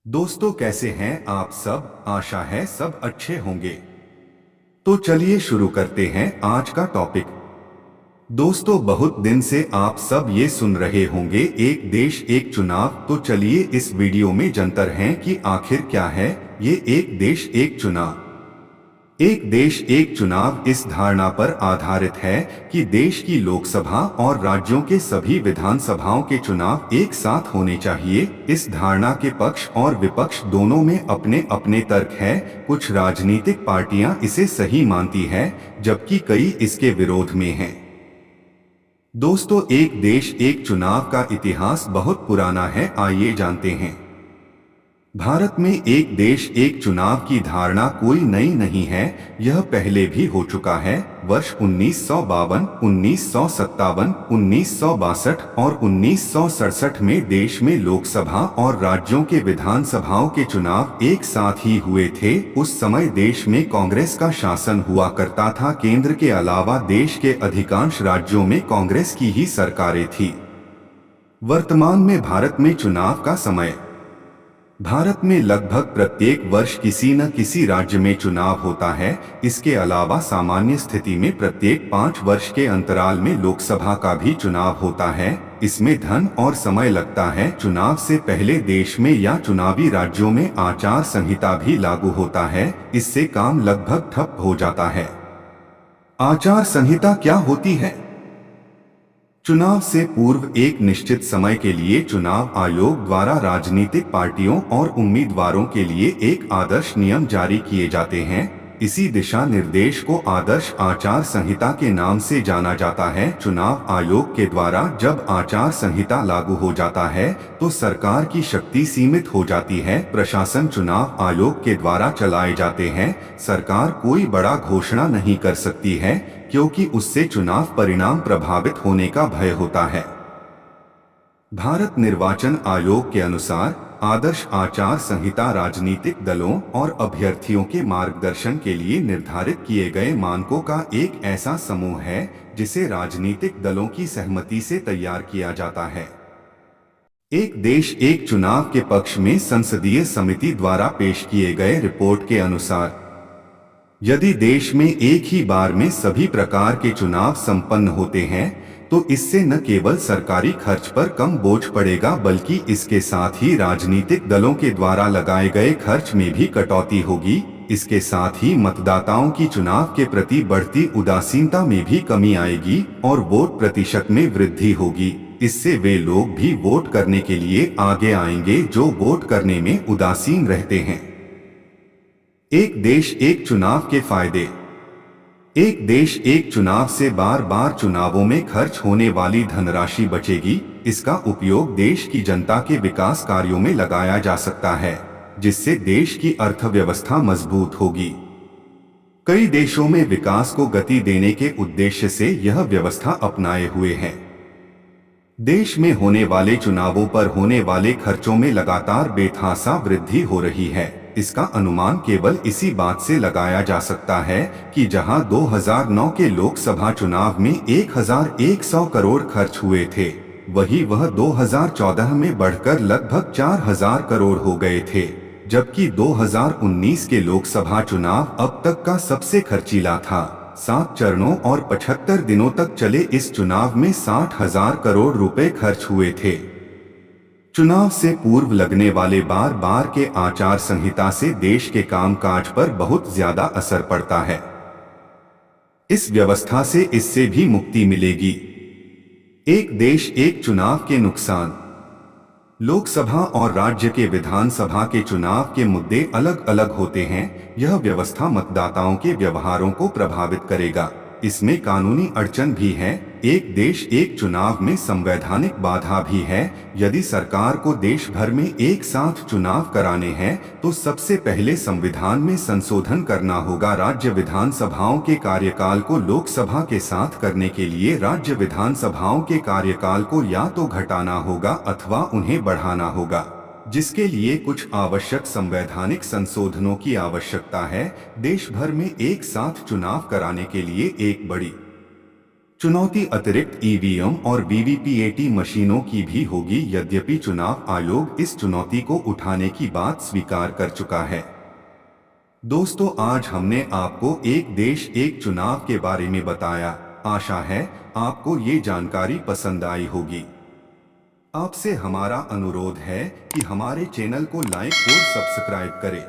दोस्तों, कैसे हैं आप सब? आशा है सब अच्छे होंगे। तो चलिए शुरू करते हैं आज का टॉपिक। दोस्तों, बहुत दिन से आप सब ये सुन रहे होंगे, एक देश एक चुनाव। तो चलिए इस वीडियो में जानते हैं कि आखिर क्या है ये एक देश एक चुनाव। एक देश एक चुनाव इस धारणा पर आधारित है कि देश की लोकसभा और राज्यों के सभी विधानसभाओं के चुनाव एक साथ होने चाहिए। इस धारणा के पक्ष और विपक्ष दोनों में अपने अपने तर्क है। कुछ राजनीतिक पार्टियां इसे सही मानती है, जबकि कई इसके विरोध में हैं। दोस्तों, एक देश एक चुनाव का इतिहास बहुत पुराना है। आइए जानते हैं। भारत में एक देश एक चुनाव की धारणा कोई नई नहीं है, यह पहले भी हो चुका है। वर्ष 1952, 1957, 1962 और 1967 में देश में लोकसभा और राज्यों के विधानसभाओं के चुनाव एक साथ ही हुए थे। उस समय देश में कांग्रेस का शासन हुआ करता था। केंद्र के अलावा देश के अधिकांश राज्यों में कांग्रेस की ही सरकारें थी। वर्तमान में भारत में चुनाव का समय। भारत में लगभग प्रत्येक वर्ष किसी न किसी राज्य में चुनाव होता है। इसके अलावा सामान्य स्थिति में प्रत्येक 5 वर्ष के अंतराल में लोकसभा का भी चुनाव होता है। इसमें धन और समय लगता है। चुनाव से पहले देश में या चुनावी राज्यों में आचार संहिता भी लागू होता है। इससे काम लगभग ठप हो जाता है। आचार संहिता क्या होती है? चुनाव से पूर्व एक निश्चित समय के लिए चुनाव आयोग द्वारा राजनीतिक पार्टियों और उम्मीदवारों के लिए एक आदर्श नियम जारी किए जाते हैं। इसी दिशा निर्देश को आदर्श आचार संहिता के नाम से जाना जाता है। चुनाव आयोग के द्वारा जब आचार संहिता लागू हो जाता है तो सरकार की शक्ति सीमित हो जाती है। प्रशासन चुनाव आयोग के द्वारा चलाए जाते हैं। सरकार कोई बड़ा घोषणा नहीं कर सकती है, क्योंकि उससे चुनाव परिणाम प्रभावित होने का भय होता है। भारत निर्वाचन आयोग के अनुसार आदर्श आचार संहिता राजनीतिक दलों और अभ्यर्थियों के मार्गदर्शन के लिए निर्धारित किए गए मानकों का एक ऐसा समूह है जिसे राजनीतिक दलों की सहमति से तैयार किया जाता है। एक देश एक चुनाव के पक्ष में संसदीय समिति द्वारा पेश किए गए रिपोर्ट के अनुसार, यदि देश में एक ही बार में सभी प्रकार के चुनाव संपन्न होते हैं तो इससे न केवल सरकारी खर्च पर कम बोझ पड़ेगा, बल्कि इसके साथ ही राजनीतिक दलों के द्वारा लगाए गए खर्च में भी कटौती होगी। इसके साथ ही मतदाताओं की चुनाव के प्रति बढ़ती उदासीनता में भी कमी आएगी और वोट प्रतिशत में वृद्धि होगी। इससे वे लोग भी वोट करने के लिए आगे आएंगे जो वोट करने में उदासीन रहते हैं। एक देश एक चुनाव के फायदे। एक देश एक चुनाव से बार बार चुनावों में खर्च होने वाली धनराशि बचेगी। इसका उपयोग देश की जनता के विकास कार्यों में लगाया जा सकता है, जिससे देश की अर्थव्यवस्था मजबूत होगी। कई देशों में विकास को गति देने के उद्देश्य से यह व्यवस्था अपनाए हुए हैं। देश में होने वाले चुनावों पर होने वाले खर्चों में लगातार बेतहासा वृद्धि हो रही है। इसका अनुमान केवल इसी बात से लगाया जा सकता है कि जहां 2009 के लोकसभा चुनाव में 1100 करोड़ खर्च हुए थे, वही वह 2014 में बढ़कर लगभग 4000 करोड़ हो गए थे, जबकि 2019 के लोकसभा चुनाव अब तक का सबसे खर्चीला था। 7 चरणों और 75 दिनों तक चले इस चुनाव में 60,000 करोड़ रुपए खर्च हुए थे। चुनाव से पूर्व लगने वाले बार बार के आचार संहिता से देश के कामकाज पर बहुत ज्यादा असर पड़ता है। इस व्यवस्था से इससे भी मुक्ति मिलेगी। एक देश एक चुनाव के नुकसान। लोकसभा और राज्य के विधानसभा के चुनाव के मुद्दे अलग अलग होते हैं। यह व्यवस्था मतदाताओं के व्यवहारों को प्रभावित करेगा। इसमें कानूनी अड़चन भी है। एक देश एक चुनाव में संवैधानिक बाधा भी है। यदि सरकार को देश भर में एक साथ चुनाव कराने हैं तो सबसे पहले संविधान में संशोधन करना होगा। राज्य विधानसभाओं के कार्यकाल को लोकसभा के साथ करने के लिए राज्य विधानसभाओं के कार्यकाल को या तो घटाना होगा अथवा उन्हें बढ़ाना होगा, जिसके लिए कुछ आवश्यक संवैधानिक संशोधनों की आवश्यकता है। देश भर में एक साथ चुनाव कराने के लिए एक बड़ी चुनौती अतिरिक्त ईवीएम और वीवीपीएटी मशीनों की भी होगी, यद्यपि चुनाव आयोग इस चुनौती को उठाने की बात स्वीकार कर चुका है। दोस्तों, आज हमने आपको एक देश एक चुनाव के बारे में बताया। आशा है आपको ये जानकारी पसंद आई होगी। आपसे हमारा अनुरोध है कि हमारे चैनल को लाइक और सब्सक्राइब करें।